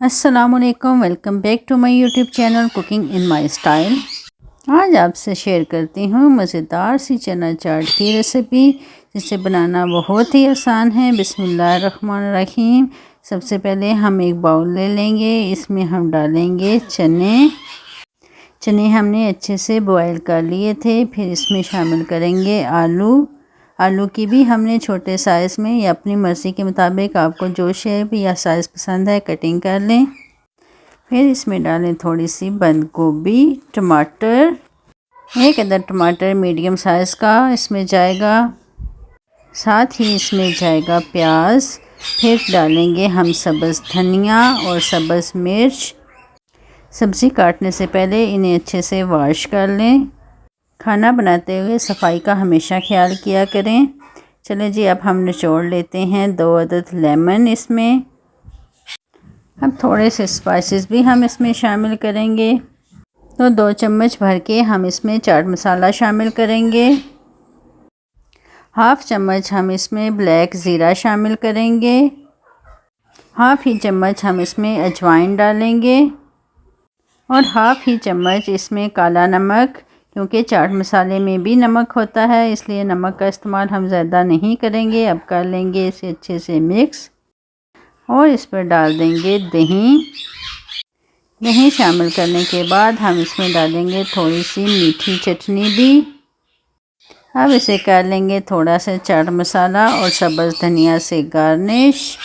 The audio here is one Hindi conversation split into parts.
अस्सलामुअलैकुम, welcome back to my YouTube channel cooking in my style. आज आपसे शेयर करती हूँ मज़ेदार सी चना चाट की रेसिपी, जिसे बनाना बहुत ही आसान है। बिस्मिल्लाहिर्रहमानिर्रहीम। सबसे पहले हम एक बाउल ले लेंगे, इसमें हम डालेंगे चने हमने अच्छे से बॉयल कर लिए थे। फिर इसमें शामिल करेंगे आलू की भी हमने छोटे साइज़ में या अपनी मर्ज़ी के मुताबिक, आपको जो शेप या साइज़ पसंद है कटिंग कर लें। फिर इसमें डालें थोड़ी सी बंद गोभी, टमाटर, एक अदर टमाटर मीडियम साइज़ का इसमें जाएगा, साथ ही इसमें जाएगा प्याज। फिर डालेंगे हम सब्ज़ धनिया और सब्ज़ मिर्च। सब्ज़ी काटने से पहले इन्हें अच्छे से वॉश कर लें। खाना बनाते हुए सफाई का हमेशा ख्याल किया करें। चलें जी, अब हम निचोड़ लेते हैं 2 अदद लेमन। इसमें अब थोड़े से स्पाइसेस भी हम इसमें शामिल करेंगे। तो 2 चम्मच भर के हम इसमें चाट मसाला शामिल करेंगे। हाफ़ चम्मच हम इसमें ब्लैक ज़ीरा शामिल करेंगे। हाफ़ ही चम्मच हम इसमें अजवाइन डालेंगे और हाफ़ ही चम्मच इसमें काला नमक, क्योंकि चाट मसाले में भी नमक होता है, इसलिए नमक का इस्तेमाल हम ज़्यादा नहीं करेंगे। अब कर लेंगे इसे अच्छे से मिक्स और इस पर डाल देंगे दही शामिल करने के बाद हम इसमें डालेंगे थोड़ी सी मीठी चटनी भी। अब इसे कर लेंगे थोड़ा सा चाट मसाला और सब्ज़ धनिया से गार्निश।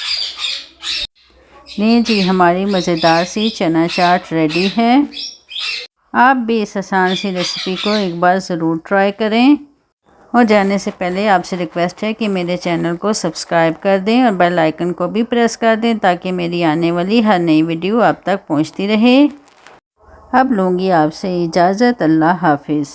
नहीं जी, हमारी मज़ेदार सी चना चाट रेडी है। आप भी इस आसान सी रेसिपी को एक बार ज़रूर ट्राई करें। और जाने से पहले आपसे रिक्वेस्ट है कि मेरे चैनल को सब्सक्राइब कर दें और बेल आइकन को भी प्रेस कर दें, ताकि मेरी आने वाली हर नई वीडियो आप तक पहुंचती रहे। अब लूँगी आपसे इजाज़त। अल्लाह हाफिज़।